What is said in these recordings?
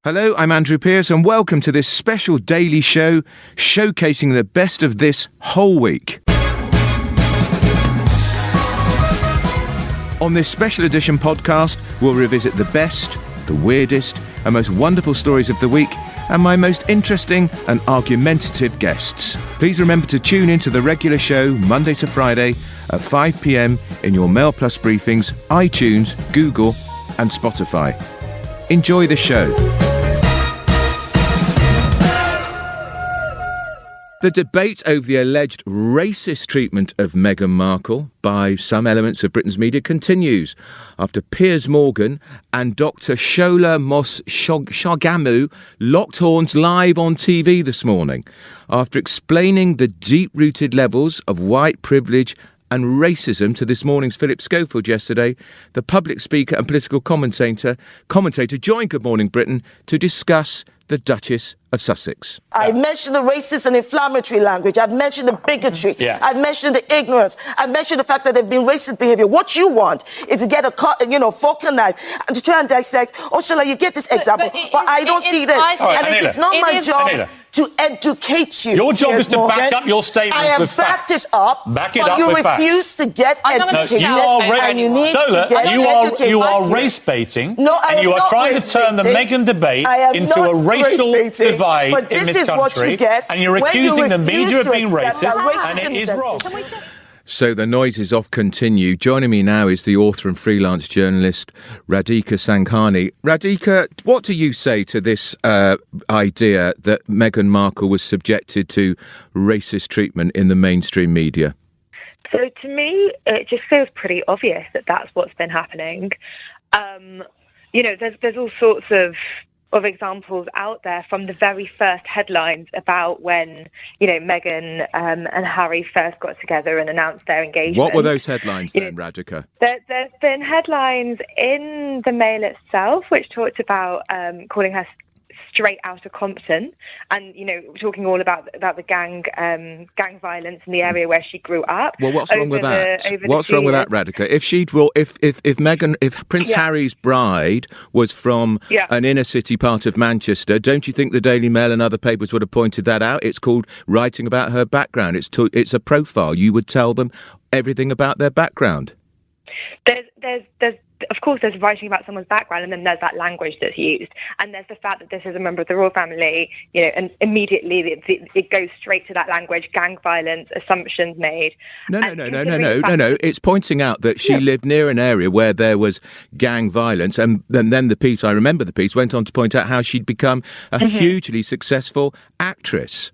Hello, I'm Andrew Pearce and welcome to this special daily show showcasing the best of this whole week. On this special edition podcast, we'll revisit the best, the weirdest and most wonderful stories of the week and my most interesting and argumentative guests. Please remember to tune into the regular show Monday to Friday at 5 p.m. in your Mail Plus briefings, iTunes, Google and Spotify. Enjoy the show. The debate over the alleged racist treatment of Meghan Markle by some elements of Britain's media continues after Piers Morgan and Dr. Shola Mos-Shagamu locked horns live on TV this morning after explaining the deep-rooted levels of white privilege and racism to this morning's Philip Schofield yesterday. The public speaker and political commentator joined Good Morning Britain to discuss the Duchess of Sussex. I've mentioned the racist and inflammatory language. I've mentioned the bigotry. I've mentioned the ignorance. I've mentioned the fact that there've been racist behavior. What you want is to get a fork and knife and to try and dissect. Oh, Shola, you get this example. But I don't see this. Right, and it's not my job to educate you. Your job is to back up your statements with facts. I have backed it up, back it but up you with refuse to get educated. And you need to get educated. You are race baiting. No, I and you am are not trying to race turn the baiting. Meghan debate I am into not a racial race baiting, divide but in this this is what country. you get And you're when you accusing the media of refuse being to accept racist, that and it is wrong. So the noises off continue. Joining me now is the author and freelance journalist Radhika Anand. Radhika, what do you say to this idea that Meghan Markle was subjected to racist treatment in the mainstream media? So to me, it just feels pretty obvious that that's what's been happening. There's all sorts of examples out there from the very first headlines about when, Meghan and Harry first got together and announced their engagement. What were those headlines then, Radhika? There's been headlines in the Mail itself which talked about calling her straight out of Compton, and talking all about the gang violence in the area where she grew up. Well, what's wrong with that? What's wrong with that, Radhika? If Prince Harry's bride was from an inner city part of Manchester, don't you think the Daily Mail and other papers would have pointed that out? It's called writing about her background. It's a profile. You would tell them everything about their background. Of course, there's writing about someone's background, and then there's that language that's used, and there's the fact that this is a member of the royal family, and immediately it goes straight to that language: gang violence, assumptions made. No. It's pointing out that she lived near an area where there was gang violence, and then the piece, I remember the piece, went on to point out how she'd become a hugely successful actress.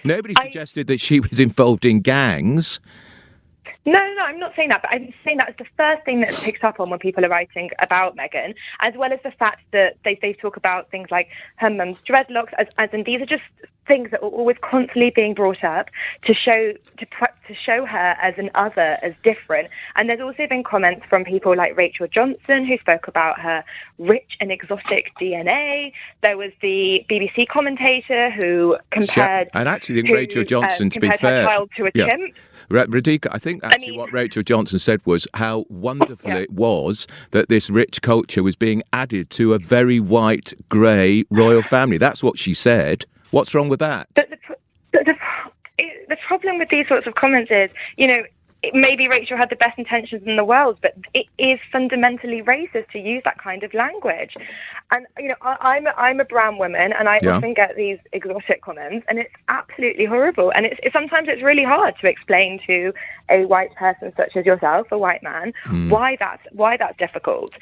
Nobody suggested that she was involved in gangs. No, I'm not saying that, but I'm saying that's the first thing that's picked up on when people are writing about Meghan, as well as the fact that they talk about things like her mum's dreadlocks, as in these are just things that are always constantly being brought up to show her as an other, as different. And there's also been comments from people like Rachel Johnson, who spoke about her rich and exotic DNA. There was the BBC commentator who compared... I'd actually think Rachel Johnson, to be fair... her child to a chimp. Radhika, I think what Rachel Johnson said was how wonderful it was that this rich culture was being added to a very white, grey royal family. That's what she said. What's wrong with that? But the problem with these sorts of comments is, maybe Rachel had the best intentions in the world, but it is fundamentally racist to use that kind of language. And, I'm a brown woman, and I often get these exotic comments, and it's absolutely horrible. And sometimes it's really hard to explain to a white person such as yourself, a white man, why that's difficult,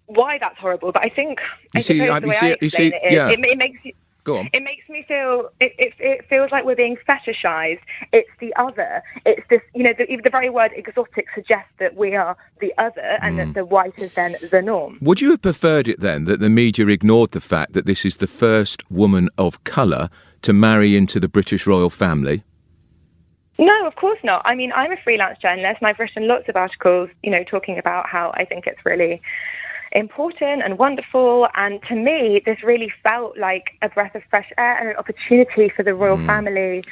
why that's horrible. But I think it makes you... Go on. It makes me feel, it feels like we're being fetishized. It's the other. It's this, the very word exotic suggests that we are the other and that the white is then the norm. Would you have preferred it then that the media ignored the fact that this is the first woman of colour to marry into the British royal family? No, of course not. I mean, I'm a freelance journalist and I've written lots of articles, talking about how I think it's really important and wonderful, and to me this really felt like a breath of fresh air and an opportunity for the royal family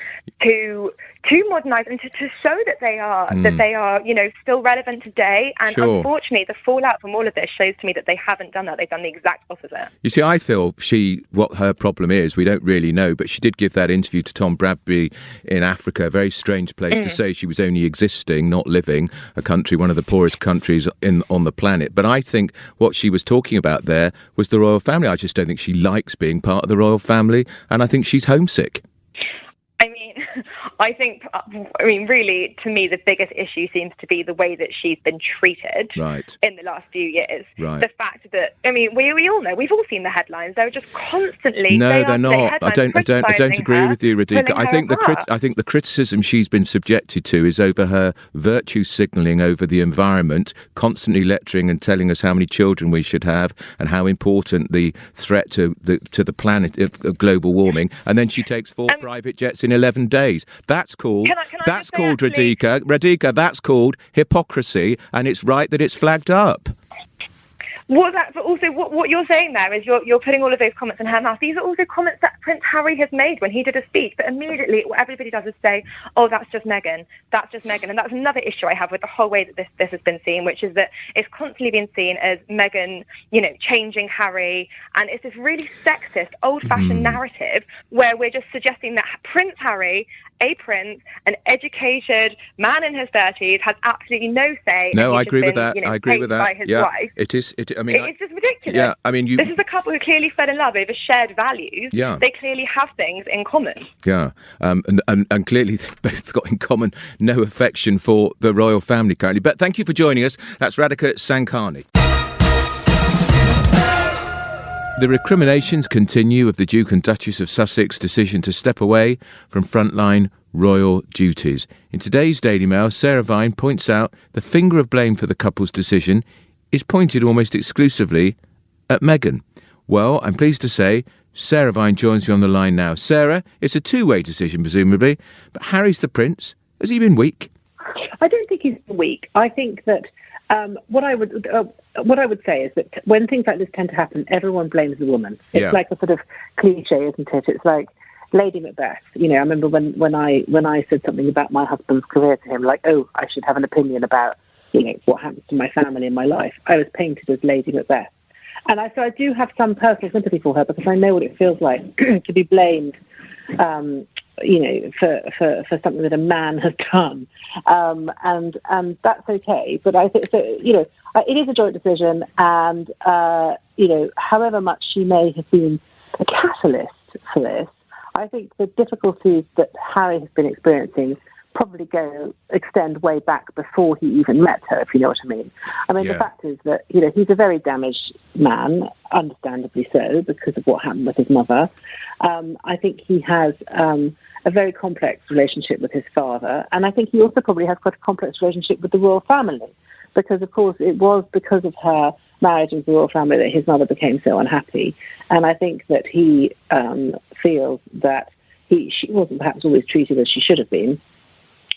to to modernise and to show that they are still relevant today. And unfortunately, the fallout from all of this shows to me that they haven't done that. They've done the exact opposite. You see, I feel what her problem is, we don't really know, but she did give that interview to Tom Bradby in Africa, a very strange place to say she was only existing, not living, a country, one of the poorest countries on the planet. But I think what she was talking about there was the royal family. I just don't think she likes being part of the royal family, and I think she's homesick. I mean, really, to me, the biggest issue seems to be the way that she's been treated in the last few years. Right. The fact that, I mean, we all know, we've all seen the headlines. They're just constantly. No, they're not. I don't agree with you, Radhika. I think the criticism she's been subjected to is over her virtue signalling over the environment, constantly lecturing and telling us how many children we should have and how important the threat to the planet of global warming. And then she takes 4 private jets in 11 days. That's called. That's called, Radhika. Radhika, that's called hypocrisy, and it's right that it's flagged up. But also, what you're saying there is you're putting all of those comments in her mouth. These are also comments that Prince Harry has made when he did a speech. But immediately, what everybody does is say, "Oh, that's just Meghan. That's just Meghan." And that's another issue I have with the whole way that this has been seen, which is that it's constantly been seen as Meghan, changing Harry, and it's this really sexist, old-fashioned narrative where we're just suggesting that Prince Harry, a prince, an educated man in his 30s, has absolutely no say. No, I agree with that. I agree with that. By his wife. It is. It's just ridiculous. Yeah, I mean, this is a couple who clearly fell in love over shared values. Yeah. They clearly have things in common. Yeah, and clearly they've both got in common no affection for the royal family currently. But thank you for joining us. That's Radhika Anand. The recriminations continue of the Duke and Duchess of Sussex decision to step away from frontline royal duties. In today's Daily Mail, Sarah Vine points out the finger of blame for the couple's decision is pointed almost exclusively at Meghan. Well, I'm pleased to say Sarah Vine joins me on the line now. Sarah, it's a two-way decision, presumably, but Harry's the prince. Has he been weak? I don't think he's weak. I think that what I would say is that when things like this tend to happen, everyone blames the woman. It's like a sort of cliche, isn't it? It's like Lady Macbeth. I remember when I said something about my husband's career to him, like, oh, I should have an opinion about what happens to my family and my life. I was painted as Lady Macbeth. And so I do have some personal sympathy for her because I know what it feels like to be blamed, for something that a man has done. And that's okay. But I think, it is a joint decision. And, however much she may have been a catalyst for this, I think the difficulties that Harry has been experiencing probably extend way back before he even met her, if you know what I mean. The fact is that, he's a very damaged man, understandably so, because of what happened with his mother. I think he has a very complex relationship with his father, and I think he also probably has quite a complex relationship with the royal family, because, of course, it was because of her marriage with the royal family that his mother became so unhappy. And I think that he feels that she wasn't perhaps always treated as she should have been.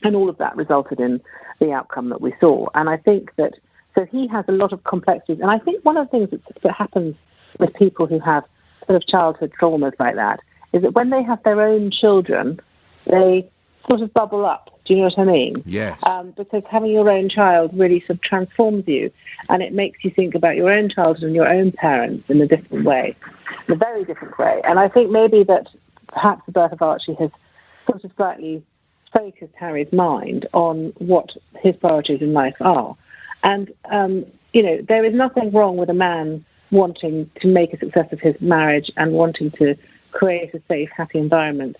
And all of that resulted in the outcome that we saw. And I think that, so he has a lot of complexities. And I think one of the things that happens with people who have sort of childhood traumas like that is that when they have their own children, they sort of bubble up. Do you know what I mean? Yes. Because having your own child really sort of transforms you, and it makes you think about your own childhood and your own parents in a different way, in a very different way. And I think maybe that perhaps the birth of Archie has sort of slightly focused Harry's mind on what his priorities in life are. And, there is nothing wrong with a man wanting to make a success of his marriage and wanting to create a safe, happy environment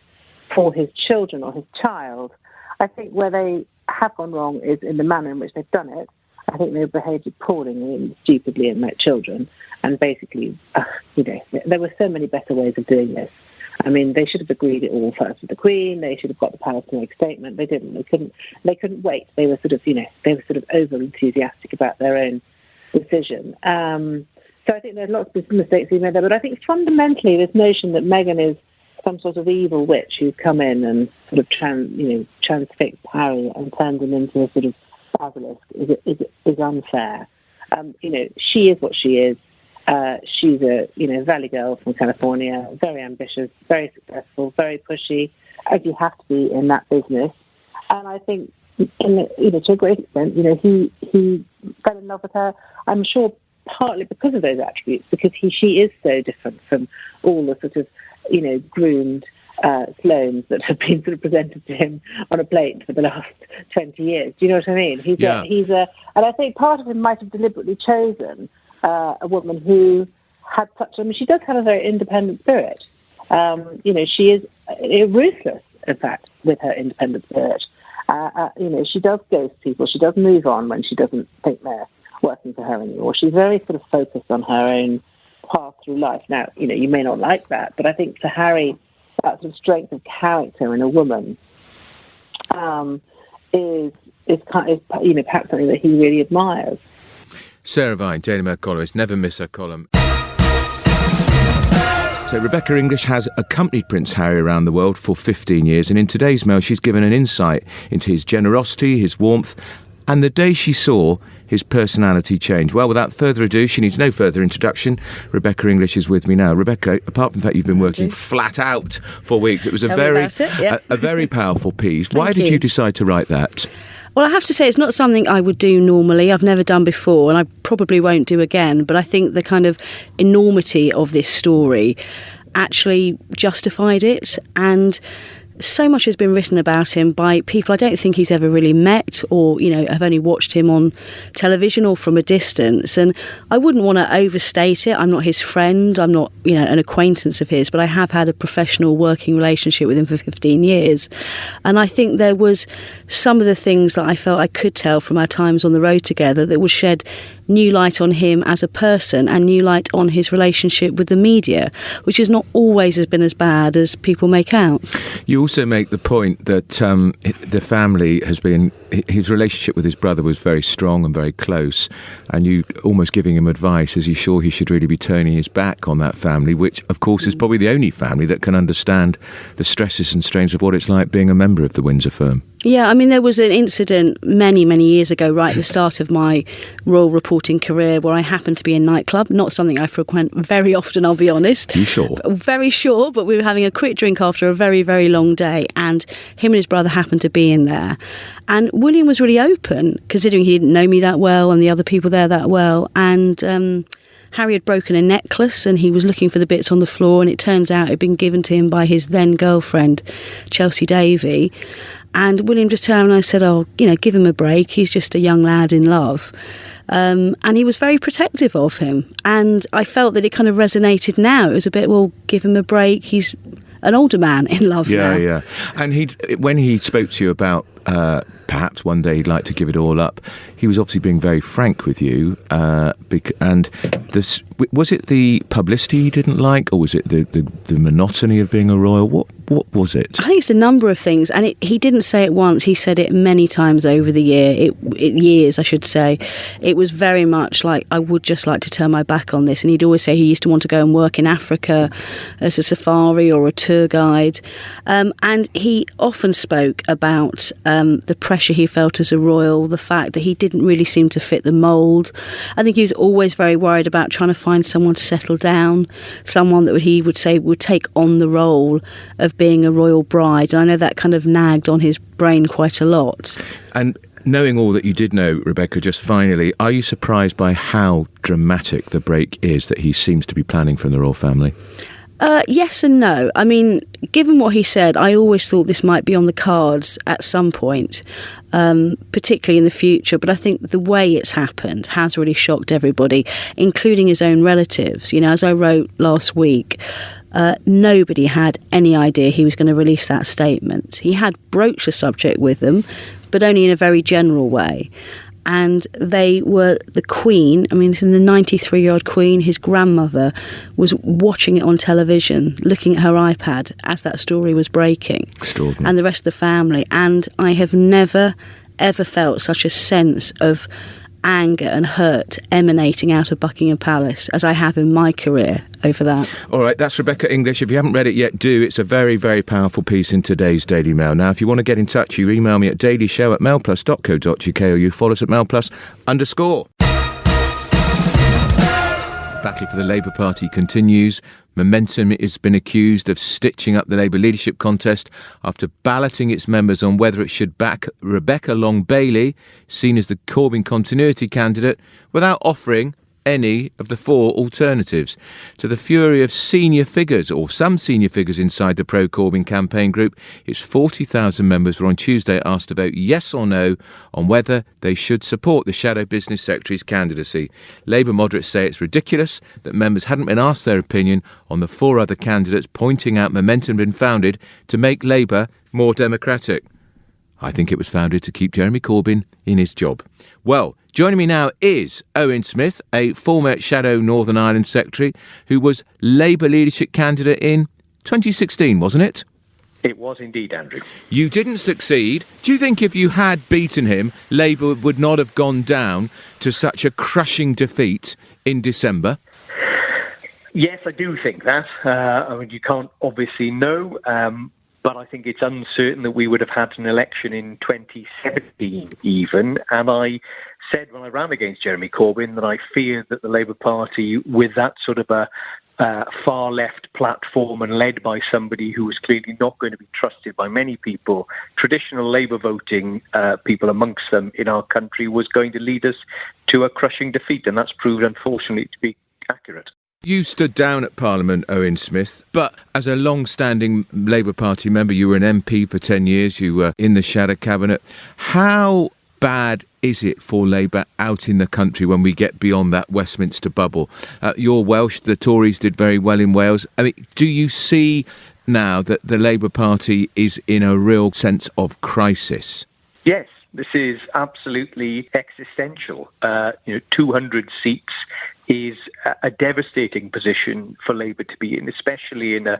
for his children or his child. I think where they have gone wrong is in the manner in which they've done it. I think they've behaved appallingly and stupidly and met children. And basically, there were so many better ways of doing this. They should have agreed it all first with the Queen. They should have got the palace to make a statement. They didn't. They couldn't wait. They were sort of over enthusiastic about their own decision. So I think there's lots of mistakes being made there. But I think fundamentally, this notion that Meghan is some sort of evil witch who's come in and sort of transfixed Harry and turned him into a sort of basilisk is unfair. She is what she is. She's a valley girl from California, very ambitious, very successful, very pushy, as you have to be in that business. And I think, to a great extent, he fell in love with her. I'm sure partly because of those attributes, because she is so different from all the sort of, groomed Sloanes that have been sort of presented to him on a plate for the last 20 years. Do you know what I mean? And I think part of him might have deliberately chosen a woman who had she does have a very independent spirit. She is ruthless, in fact, with her independent spirit. She does ghost people. She does move on when she doesn't think they're working for her anymore. She's very sort of focused on her own path through life. Now, you may not like that, but I think for Harry, that sort of strength of character in a woman is perhaps something that he really admires. Sarah Vine, Daily Mail columnist, never miss her column. So Rebecca English has accompanied Prince Harry around the world for 15 years, and in today's Mail she's given an insight into his generosity, his warmth, and the day she saw his personality change. Well, without further ado, she needs no further introduction. Rebecca English is with me now. Rebecca, apart from the fact you've been working flat out for weeks, it was a very powerful piece. Why did you decide to write that? Well, I have to say it's not something I would do normally. I've never done before, and I probably won't do again. But I think the kind of enormity of this story actually justified it, and so much has been written about him by people I don't think he's ever really met, or have only watched him on television or from a distance. And I wouldn't want to overstate it. I'm not his friend. I'm not an acquaintance of his, but I have had a professional working relationship with him for 15 years. And I think there was some of the things that I felt I could tell from our times on the road together that would shed new light on him as a person and new light on his relationship with the media, which has not always has been as bad as people make out. You also make the point that the family has been, his relationship with his brother was very strong and very close, and you almost giving him advice, is he sure he should really be turning his back on that family, which of course is probably the only family that can understand the stresses and strains of what it's like being a member of the Windsor firm. Yeah, I mean, there was an incident many, many years ago, right at the start of my royal reporting career, where I happened to be in a nightclub, not something I frequent very often, I'll be honest. You sure? Very sure, but we were having a quick drink after a very, very long day, and him and his brother happened to be in there. And William was really open, considering he didn't know me that well and the other people there that well, and Harry had broken a necklace and he was looking for the bits on the floor, and it turns out it had been given to him by his then girlfriend, Chelsea Davy. And William just turned and I said, give him a break. He's just a young lad in love. And he was very protective of him. And I felt that it kind of resonated now. It was a bit, give him a break. He's an older man in love now. Yeah. And when he spoke to you about perhaps one day he'd like to give it all up, he was obviously being very frank with you. And was it the publicity he didn't like, or was it the monotony of being a royal? What was it? I think it's a number of things, and he didn't say it once. He said it many times over the years, I should say. It was very much like, I would just like to turn my back on this. And he'd always say he used to want to go and work in Africa as a safari or a tour guide. And he often spoke about the pressure he felt as a royal, the fact that he didn't really seem to fit the mould. I think he was always very worried about trying to find someone to settle down, someone that he would say would take on the role of being a royal bride. And I know that kind of nagged on his brain quite a lot. And knowing all that you did know, Rebecca, just finally, are you surprised by how dramatic the break is that he seems to be planning from the royal family? Yes and no. I mean, given what he said, I always thought this might be on the cards at some point, particularly in the future. But I think the way it's happened has really shocked everybody, including his own relatives. As I wrote last week, nobody had any idea he was going to release that statement. He had broached the subject with them, but only in a very general way. And they were the Queen, the 93-year-old Queen, his grandmother, was watching it on television, looking at her iPad as that story was breaking. Extraordinary. And the rest of the family. And I have never, ever felt such a sense of anger and hurt emanating out of Buckingham Palace as I have in my career over that. All right, that's Rebecca English. If you haven't read it yet, do. It's a very, very powerful piece in today's Daily Mail. Now, if you want to get in touch, you email me at dailyshow@mailplus.co.uk, or you follow us at mailplus_. Battle for the Labour Party continues. Momentum has been accused of stitching up the Labour leadership contest after balloting its members on whether it should back Rebecca Long-Bailey, seen as the Corbyn continuity candidate, without offering any of the four alternatives. To the fury of senior figures, or some senior figures inside the pro-Corbyn campaign group, its 40,000 members were on Tuesday asked to vote yes or no on whether they should support the Shadow Business Secretary's candidacy. Labour moderates say it's ridiculous that members hadn't been asked their opinion on the four other candidates, pointing out Momentum had been founded to make Labour more democratic. I think it was founded to keep Jeremy Corbyn in his job. Well, joining me now is Owen Smith, a former Shadow Northern Ireland Secretary who was Labour leadership candidate in 2016, wasn't it? It was indeed, Andrew. You didn't succeed. Do you think if you had beaten him, Labour would not have gone down to such a crushing defeat in December? Yes, I do think that. I mean, you can't obviously know, but I think it's uncertain that we would have had an election in 2017 even. And I said when I ran against Jeremy Corbyn that I feared that the Labour Party, with that sort of a far-left platform and led by somebody who was clearly not going to be trusted by many people, traditional Labour voting people amongst them in our country, was going to lead us to a crushing defeat. And that's proved, unfortunately, to be accurate. You stood down at Parliament, Owen Smith, but as a long-standing Labour Party member, you were an MP for 10 years, you were in the Shadow Cabinet. How bad is it for Labour out in the country when we get beyond that Westminster bubble? You're Welsh, the Tories did very well in Wales. I mean, do you see now that the Labour Party is in a real sense of crisis? Yes. This is absolutely existential. 200 seats is a devastating position for Labour to be in, especially in a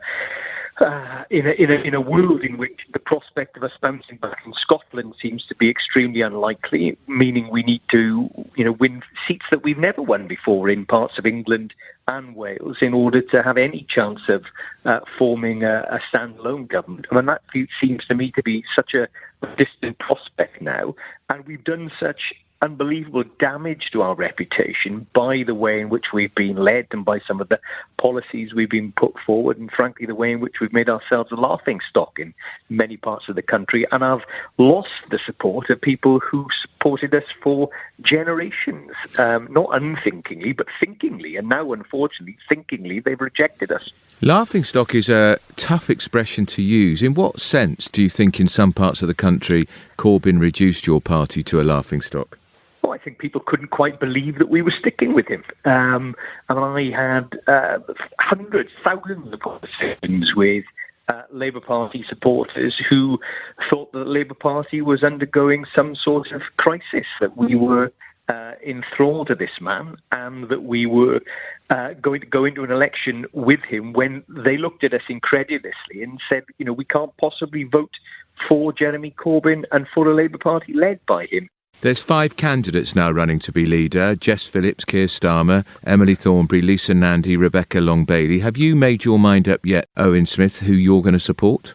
world in which the prospect of us bouncing back in Scotland seems to be extremely unlikely, meaning we need to, win seats that we've never won before in parts of England and Wales in order to have any chance of forming a standalone government. I mean, that seems to me to be such a distant prospect now, and we've done such unbelievable damage to our reputation by the way in which we've been led and by some of the policies we've been put forward, and frankly the way in which we've made ourselves a laughing stock in many parts of the country, and I've lost the support of people who supported us for generations, not unthinkingly but thinkingly, and now unfortunately thinkingly they've rejected us. Laughing stock is a tough expression to use. In what sense do you think in some parts of the country Corbyn reduced your party to a laughing stock? Well, I think people couldn't quite believe that we were sticking with him. And I had hundreds, thousands of conversations with Labour Party supporters who thought that the Labour Party was undergoing some sort of crisis, that we were enthralled to this man and that we were going to go into an election with him when they looked at us incredulously and said, we can't possibly vote for Jeremy Corbyn and for a Labour Party led by him. There's 5 candidates now running to be leader: Jess Phillips, Keir Starmer, Emily Thornberry, Lisa Nandy, Rebecca Long-Bailey. Have you made your mind up yet, Owen Smith, who you're going to support?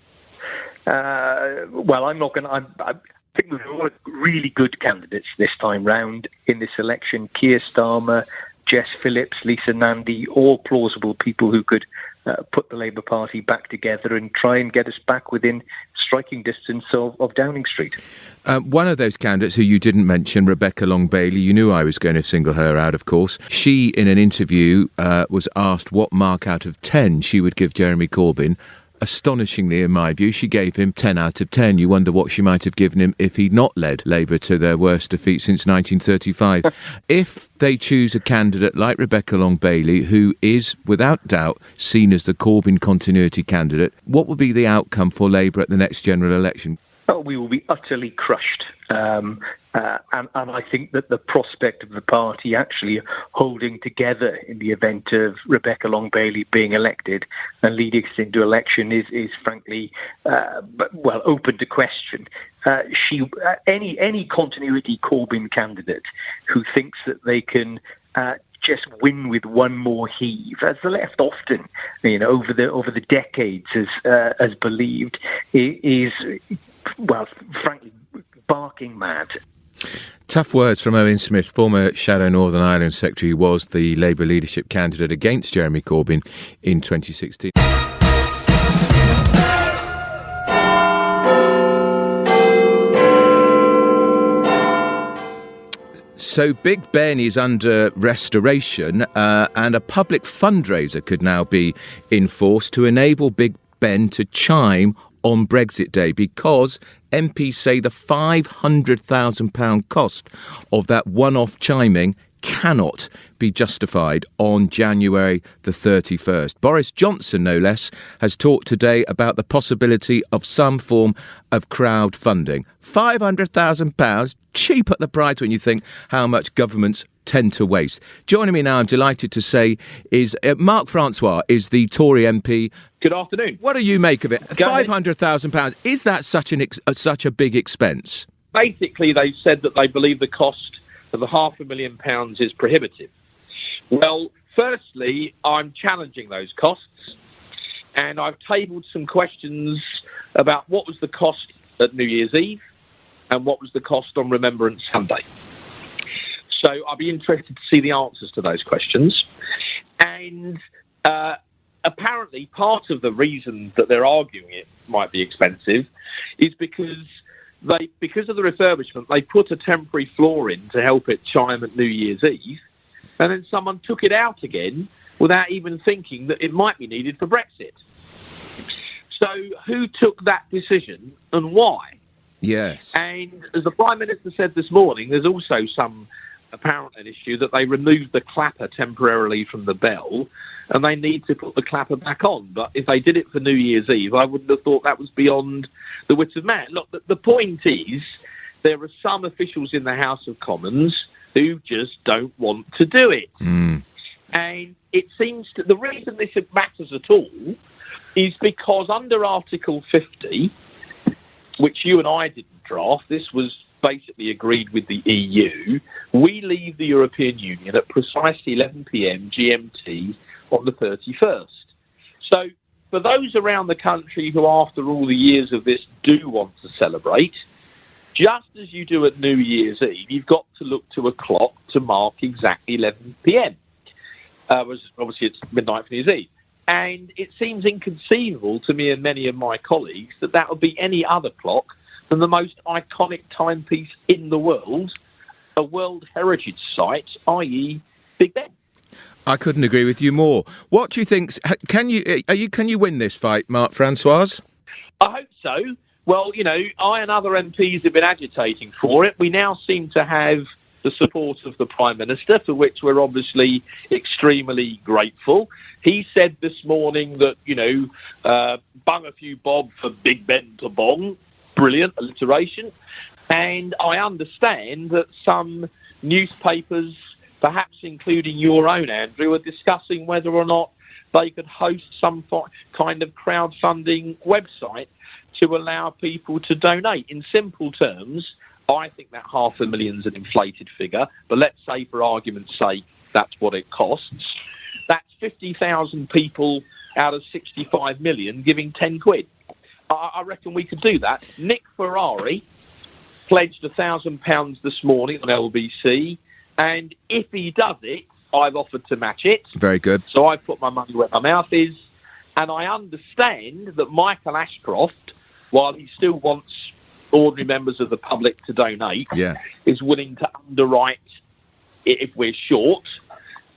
Well, I'm not going to. I think we've got really good candidates this time round in this election. Keir Starmer, Jess Phillips, Lisa Nandy, all plausible people who could put the Labour Party back together and try and get us back within striking distance of Downing Street. One of those candidates who you didn't mention, Rebecca Long-Bailey, you knew I was going to single her out, of course. She, in an interview, was asked what mark out of 10 she would give Jeremy Corbyn. Astonishingly, in my view, she gave him 10 out of 10. You wonder what she might have given him if he'd not led Labour to their worst defeat since 1935. If they choose a candidate like Rebecca Long-Bailey, who is, without doubt, seen as the Corbyn continuity candidate, what will be the outcome for Labour at the next general election? Oh, we will be utterly crushed. And I think that the prospect of the party actually holding together in the event of Rebecca Long-Bailey being elected and leading us into election is frankly, open to question. Any continuity Corbyn candidate who thinks that they can just win with one more heave, as the left often, over the decades has believed, is frankly barking mad. Tough words from Owen Smith, former Shadow Northern Ireland Secretary, who was the Labour leadership candidate against Jeremy Corbyn in 2016. So Big Ben is under restoration and a public fundraiser could now be enforced to enable Big Ben to chime on Brexit Day, because MPs say the £500,000 cost of that one-off chiming cannot be justified on January the 31st. Boris Johnson, no less, has talked today about the possibility of some form of crowdfunding. £500,000, cheap at the price when you think how much governments tend to waste. Joining me now, I'm delighted to say, is Mark Francois, is the Tory MP. Good afternoon. What do you make of it? £500,000, is that such a big expense? Basically, they said that they believe the cost of £500,000 is prohibitive. Well, firstly, I'm challenging those costs, and I've tabled some questions about what was the cost at New Year's Eve and what was the cost on Remembrance Sunday. So I'll be interested to see the answers to those questions. And apparently part of the reason that they're arguing it might be expensive is because of the refurbishment, they put a temporary floor in to help it chime at New Year's Eve, and then someone took it out again without even thinking that it might be needed for Brexit. So who took that decision and why? Yes. And as the Prime Minister said this morning, there's also some apparent issue that they removed the clapper temporarily from the bell and they need to put the clapper back on. But if they did it for New Year's Eve, I wouldn't have thought that was beyond the wits of man. Look, the point is there are some officials in the House of Commons who just don't want to do it. And it seems to, the reason this matters at all is because under Article 50, which you and I didn't draft, this was basically agreed with the EU, we leave the European Union at precisely 11 p.m. GMT on the 31st. So for those around the country who, after all the years of this, do want to celebrate, just as you do at New Year's Eve, you've got to look to a clock to mark exactly 11 p.m. Obviously, it's midnight for New Year's Eve. And it seems inconceivable to me and many of my colleagues that that would be any other clock than the most iconic timepiece in the world, a World Heritage Site, i.e. Big Ben. I couldn't agree with you more. What do you think? Can you win this fight, Mark Francois? I hope so. Well, you know, I and other MPs have been agitating for it. We now seem to have the support of the Prime Minister, for which we're obviously extremely grateful. He said this morning that, you know, bung a few bob for Big Ben to bong. Brilliant alliteration. And I understand that some newspapers, perhaps including your own, Andrew, are discussing whether or not they could host some kind of crowdfunding website to allow people to donate. In simple terms, I think that £500,000 is an inflated figure, but let's say for argument's sake that's what it costs. That's 50,000 people out of 65 million giving 10 quid. I reckon we could do that. Nick Ferrari pledged £1,000 this morning on LBC, and if he does it, I've offered to match it. Very good. So I put my money where my mouth is, and I understand that Michael Ashcroft, while he still wants ordinary members of the public to donate, is willing to underwrite it if we're short,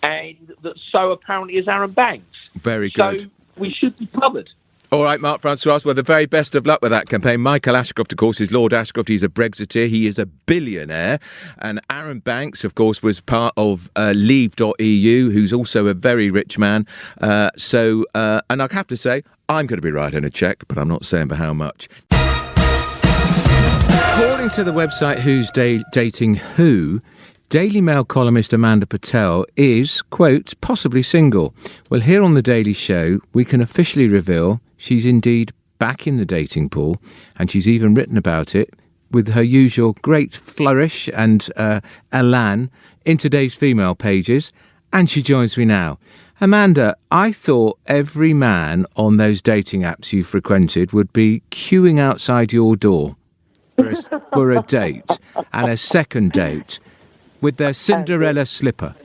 and that so apparently is Aaron Banks. Very good. So we should be covered. All right, Mark Francois, well, the very best of luck with that campaign. Michael Ashcroft, of course, is Lord Ashcroft. He's a Brexiteer. He is a billionaire. And Aaron Banks, of course, was part of Leave.eu, who's also a very rich man. And I have to say, I'm going to be writing a cheque, but I'm not saying for how much. According to the website Who's Dating Who, Daily Mail columnist Amanda Patel is, quote, possibly single. Well, here on The Daily Show, we can officially reveal she's indeed back in the dating pool, and she's even written about it with her usual great flourish and elan in today's female pages, and she joins me now. Amanda, I thought every man on those dating apps you frequented would be queuing outside your door. for a date and a second date with their Cinderella slipper.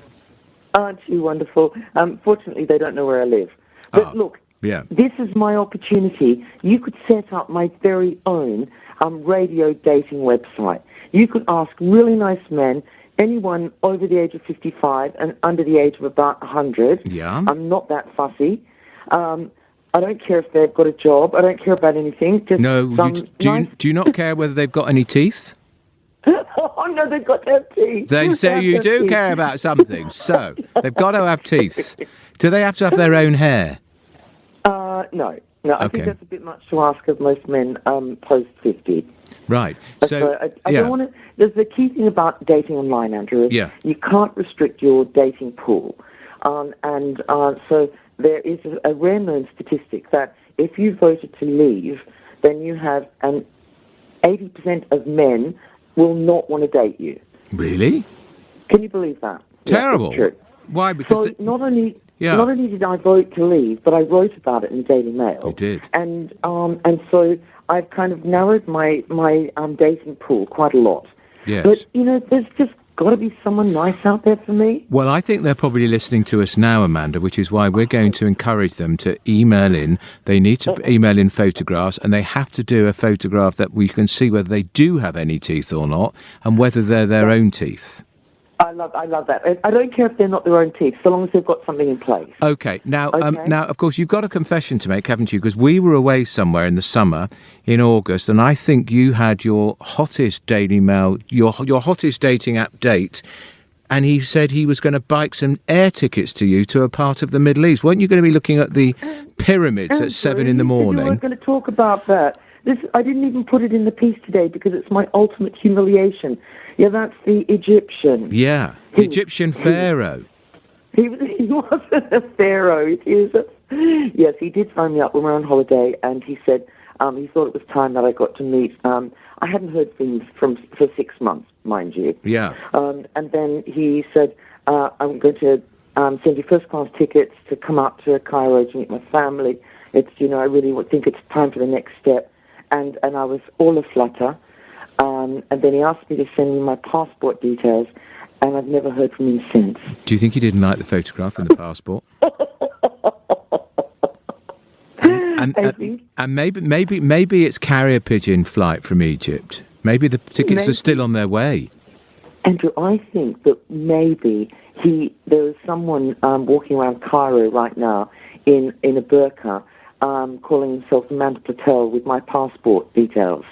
Aren't you wonderful? Fortunately, they don't know where I live. But look, this is my opportunity. You could set up my very own radio dating website. You could ask really nice men, anyone over the age of 55 and under the age of about 100. Yeah. I'm not that fussy. I don't care if they've got a job. I don't care about anything. Just do you not care whether they've got any teeth? Oh, no, they've got to have teeth. They say you do care about something. So, they've got to have teeth. Do they have to have their own hair? No. I think that's a bit much to ask of most men post 50. Right. So, I don't want to. There's the key thing about dating online, Andrew. Is you can't restrict your dating pool, so there is a rare known statistic that if you voted to leave, then you have 80% of men will not want to date you. Really? Can you believe that? Terrible. Yeah, true. Why? Because not only did I vote to leave, but I wrote about it in the Daily Mail. You did. And so I've kind of narrowed my dating pool quite a lot. Yes. But there's just got to be someone nice out there for me. Well, I think they're probably listening to us now, Amanda, which is why we're going to encourage them to email in. They need to email in photographs, and they have to do a photograph that we can see whether they do have any teeth or not, and whether they're their own teeth. I love that. I don't care if they're not their own teeth, so long as they've got something in place. Okay. Now, of course, you've got a confession to make, haven't you? Because we were away somewhere in the summer, in August, and I think you had your hottest Daily Mail, your hottest dating app date, and he said he was going to bike some air tickets to you to a part of the Middle East. Weren't you going to be looking at the pyramids at 7 in the morning? We were going to talk about that. I didn't even put it in the piece today because it's my ultimate humiliation. Yeah, that's the Egyptian. Yeah, the Egyptian pharaoh. He wasn't a pharaoh. Yes, he did phone me up when we were on holiday, and he said he thought it was time that I got to meet. I hadn't heard from him for 6 months, mind you. Yeah. And then he said, I'm going to send you first-class tickets to come up to Cairo to meet my family. It's, I really think it's time for the next step. And I was all aflutter. And then he asked me to send me my passport details, and I've never heard from him since. Do you think he didn't like the photograph in the passport? and maybe it's carrier pigeon flight from Egypt. Maybe the tickets are still on their way. Andrew, I think that maybe there is someone walking around Cairo right now in a burqa, calling himself Amanda Patel with my passport details.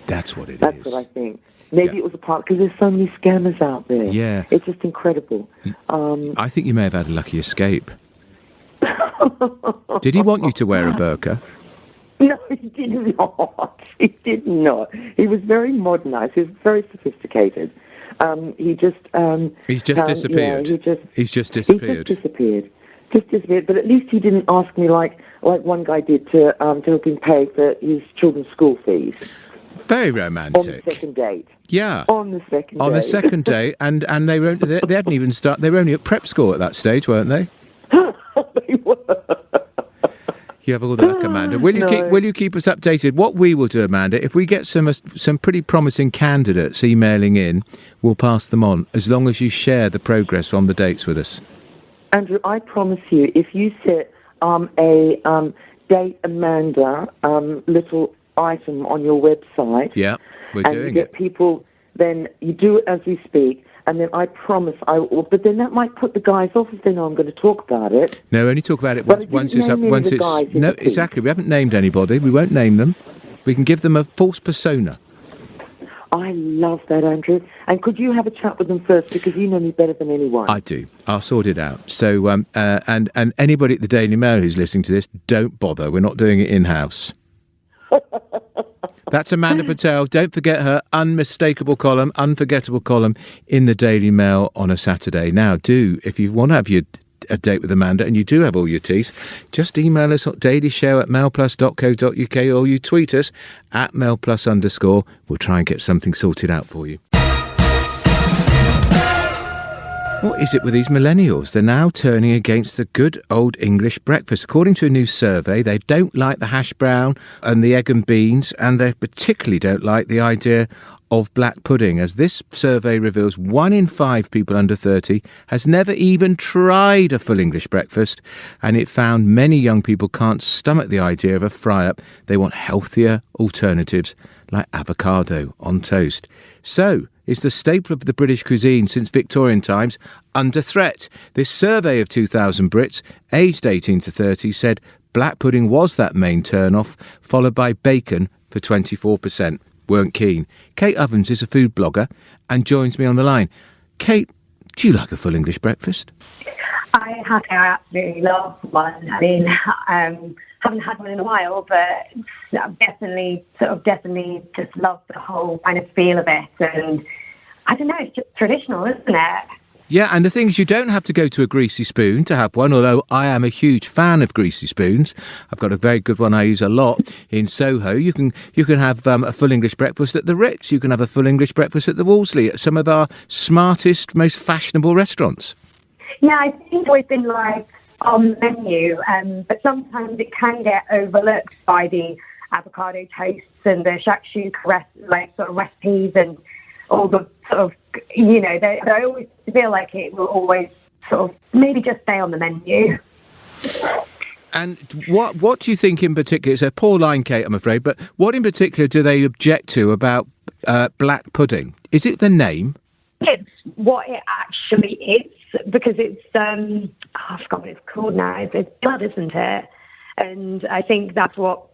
That's what it is. That's what I think. Maybe it was a part, because there's so many scammers out there. Yeah. It's just incredible. I think you may have had a lucky escape. Did he want you to wear a burqa? No, he did not. He did not. He was very modernised. He was very sophisticated. He's just disappeared. He's just disappeared. Just disappeared. But at least he didn't ask me like one guy did to have been paid for his children's school fees. Very romantic. On the second date. Yeah. On the second date. On the second date, and they hadn't even started. They were only at prep school at that stage, weren't they? They were. You have all the luck, Amanda. Will you keep us updated? What we will do, Amanda, if we get some pretty promising candidates emailing in, we'll pass them on, as long as you share the progress on the dates with us. Andrew, I promise you, if you set a date Amanda little item on your website, we're doing it. And you get people, then you do it as we speak, and then I promise I will. But then that might put the guys off if they know I'm going to talk about it. No, only talk about it once it's up. No, exactly. We haven't named anybody. We won't name them. We can give them a false persona. I love that, Andrew. And could you have a chat with them first, because you know me better than anyone? I do. I'll sort it out. So, and anybody at the Daily Mail who's listening to this, don't bother. We're not doing it in-house. That's Amanda Patel. Don't forget her unmistakable column, unforgettable column in the Daily Mail on a Saturday. Now, if you want to have a date with Amanda and you do have all your teeth, just email us at dailyshow@mailplus.co.uk, or you tweet us at @mailplus_. We'll try and get something sorted out for you. What is it with these millennials? They're now turning against the good old English breakfast. According to a new survey, they don't like the hash brown and the egg and beans, and they particularly don't like the idea of black pudding, as this survey reveals 1 in 5 people under 30 has never even tried a full English breakfast, and it found many young people can't stomach the idea of a fry-up. They want healthier alternatives like avocado on toast. So, is the staple of the British cuisine since Victorian times under threat? This survey of 2,000 Brits aged 18 to 30 said black pudding was that main turn-off, followed by bacon for 24%. Weren't keen. Kate Ovens is a food blogger and joins me on the line. Kate, do you like a full English breakfast? I absolutely love one. I mean, haven't had one in a while, but definitely just love the whole kind of feel of it. And I don't know, it's just traditional, isn't it? Yeah, and the thing is, you don't have to go to a greasy spoon to have one, although I am a huge fan of greasy spoons. I've got a very good one I use a lot in Soho. You can have a full English breakfast at the Ritz. You can have a full English breakfast at the Wolseley, at some of our smartest, most fashionable restaurants. Yeah, I think it's always been like on the menu, but sometimes it can get overlooked by the avocado toasts and the shakshuka sort of recipes and all the sort of, you know, they always feel like it will always sort of maybe just stay on the menu. And what do you think in particular? It's a poor line, Kate, I'm afraid, but what in particular do they object to about black pudding? Is it the name? It's what it actually is, because it's, I forgot what it's called now. It's blood, isn't it? And I think that's what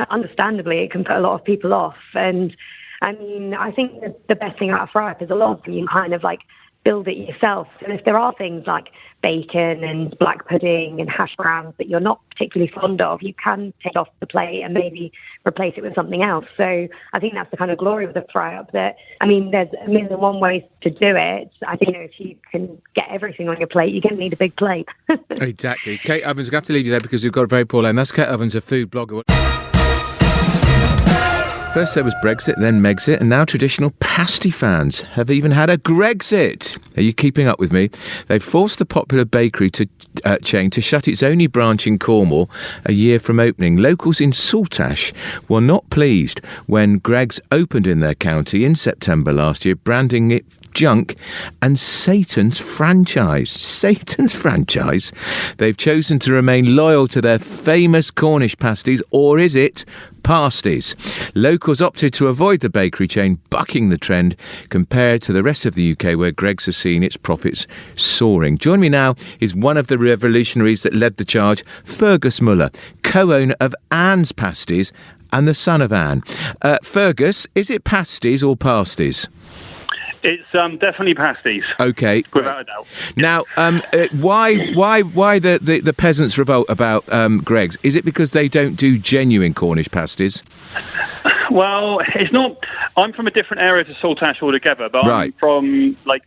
understandably, it can put a lot of people off. And I mean, I think that the best thing about a fry-up is a lot of you kind of like build it yourself. And if there are things like bacon and black pudding and hash browns that you're not particularly fond of, you can take off the plate and maybe replace it with something else. So I think that's the kind of glory of the fry-up, that, I mean, there's a million and one ways to do it. I think, you know, if you can get everything on your plate, you're going to need a big plate. Exactly. Kate Ovens, we're going to have to leave you there because we've got a very poor line. That's Kate Ovens, a food blogger. First there was Brexit, then Megxit, and now traditional pasty fans have even had a Gregxit. Are you keeping up with me? They've forced the popular bakery chain to shut its only branch in Cornwall a year from opening. Locals in Saltash were not pleased when Greggs opened in their county in September last year, branding it junk and Satan's franchise. Satan's franchise? They've chosen to remain loyal to their famous Cornish pasties, or is it pasties? Locals opted to avoid the bakery chain, bucking the trend compared to the rest of the UK, where Greggs has seen its profits soaring. Join me now is one of the revolutionaries that led the charge, Fergus Muller, co-owner of Anne's Pasties and the son of Anne. Fergus, is it pasties or pasties? It's definitely pasties. Okay, without a doubt. Now, why the peasants' revolt about Greggs? Is it because they don't do genuine Cornish pasties? Well, it's not. I'm from a different area to Saltash altogether, but right. I'm from like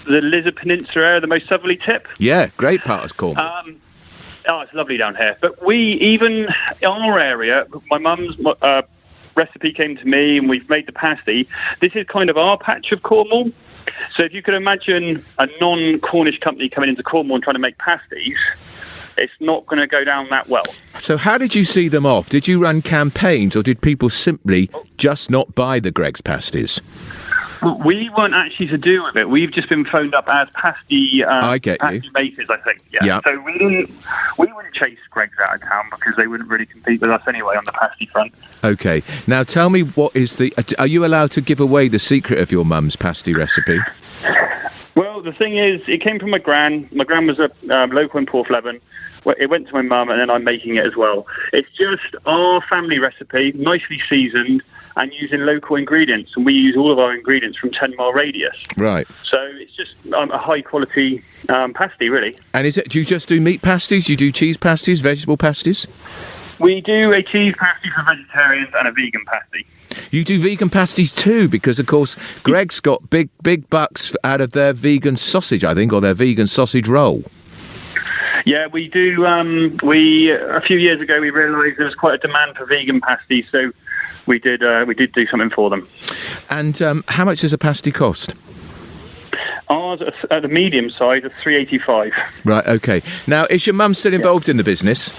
the Lizard Peninsula area, the most southerly tip. Yeah, great part of Cornwall. It's lovely down here. But our area, my mum's recipe came to me and we've made the pasty. This is kind of our patch of Cornwall. So if you could imagine a non-Cornish company coming into Cornwall and trying to make pasties, it's not going to go down that well. So how did you see them off? Did you run campaigns, or did people simply just not buy the Greggs pasties? We weren't actually to do with it. We've just been phoned up as pasty makers, I think. Yeah. So we wouldn't chase Greggs out of town because they wouldn't really compete with us anyway on the pasty front. Okay. Now tell me, what is are you allowed to give away the secret of your mum's pasty recipe? Well, the thing is, it came from my gran. My gran was a local in Porthleven. It went to my mum, and then I'm making it as well. It's just our family recipe, nicely seasoned, and using local ingredients. And we use all of our ingredients from 10-mile radius. Right. So it's just a high-quality pasty, really. And do you just do meat pasties? Do you do cheese pasties, vegetable pasties? We do a cheese pasty for vegetarians and a vegan pasty. You do vegan pasties too, because, of course, Greggs got big bucks out of their vegan sausage, I think, or their vegan sausage roll. Yeah, we do. A few years ago, we realised there was quite a demand for vegan pasties, so we did do something for them. And how much does a pasty cost? Ours at the medium size is £3.85. Right, okay. Now, is your mum still involved in the business?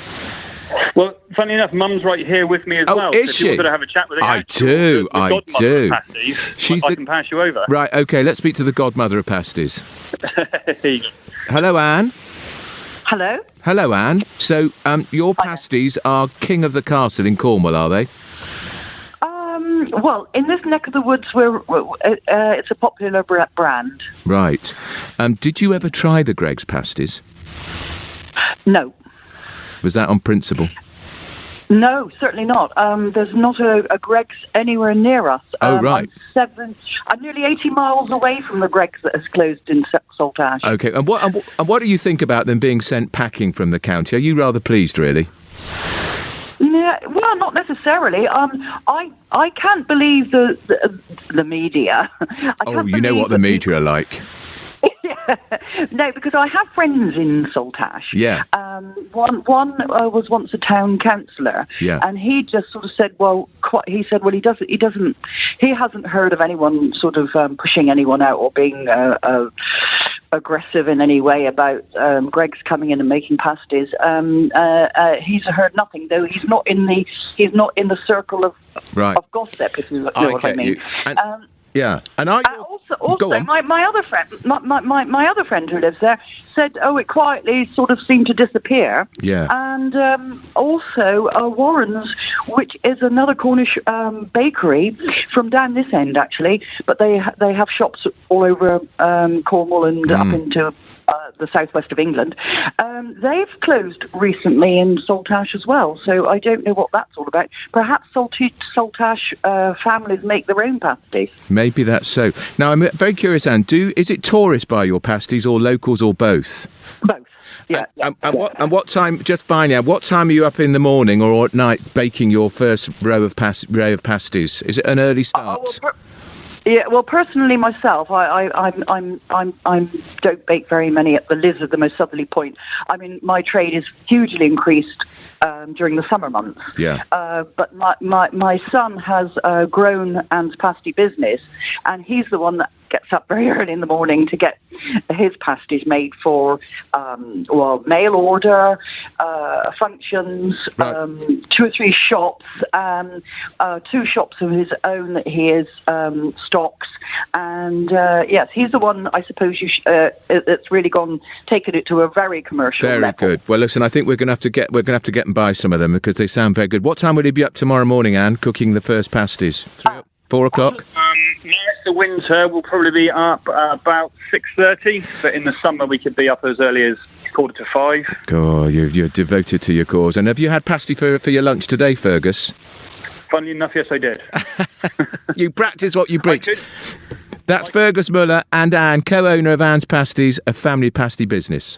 Well, funny enough, Mum's right here with me as well. Is so she? If you wanted to have a chat with her, I do. I can pass you over. Right, okay, let's speak to the godmother of pasties. Hello, Anne. Hello. Hello, Anne. So, your pasties are king of the castle in Cornwall, are they? Well, in this neck of the woods, it's a popular brand. Right. Did you ever try the Greggs pasties? No. Was that on principle? No, certainly not. There's not a Greggs anywhere near us. Oh, right. I'm nearly 80 miles away from the Greggs that has closed in Saltash. Okay, and what do you think about them being sent packing from the county? Are you rather pleased, really? Yeah, well, not necessarily. I can't believe the media. You know what the media are like. No, because I have friends in Saltash. Yeah. One was once a town councillor. Yeah. And he just sort of said, he hasn't heard of anyone sort of pushing anyone out or being aggressive in any way about Greggs coming in and making pasties. He's heard nothing, though. He's not in the circle of gossip, if you know what I mean. Yeah, and also, my other friend, my other friend who lives there said, it quietly sort of seemed to disappear. Yeah, and also Warren's, which is another Cornish bakery from down this end actually, but they have shops all over Cornwall and up into the southwest of England. They've closed recently in Saltash as well, so I don't know what that's all about. Perhaps Saltash families make their own pasties. Maybe that's so. Now, I'm very curious, Anne, is it tourists buy your pasties or locals or both? Both. Yeah. What time? Just by now, what time are you up in the morning or at night baking your first row of pasties? Is it an early start? Yeah, well, personally myself, I don't bake very many at the Liz at the most southerly point. I mean, my trade is hugely increased during the summer months. Yeah. But my son has grown and pasty business, and he's the one that gets up very early in the morning to get his pasties made for mail order, functions, right. 2 or 3 shops, 2 shops of his own that he is stocks, and yes, he's the one I suppose that's really taken it to a very commercial level. Very good. Well, listen, I think we're going to have to get and buy some of them because they sound very good. What time will he be up tomorrow morning, Anne, cooking the first pasties? 4 o'clock? The winter will probably be up about 6:30, but in the summer we could be up as early as 4:45. Oh, you're devoted to your cause. And have you had pasty for your lunch today, Fergus? Funnily enough, yes, I did. You practice what you preach. That's Fergus Muller and Anne, co-owner of Anne's Pasties, a family pasty business.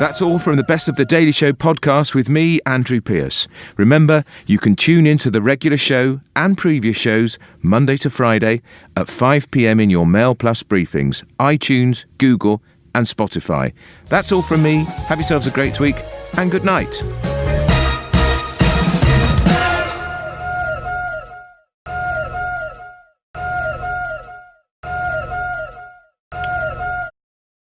That's all from the Best of the Daily Show podcast with me, Andrew Pearce. Remember, you can tune in to the regular show and previous shows Monday to Friday at 5 p.m. in your Mail Plus briefings, iTunes, Google and Spotify. That's all from me. Have yourselves a great week and good night.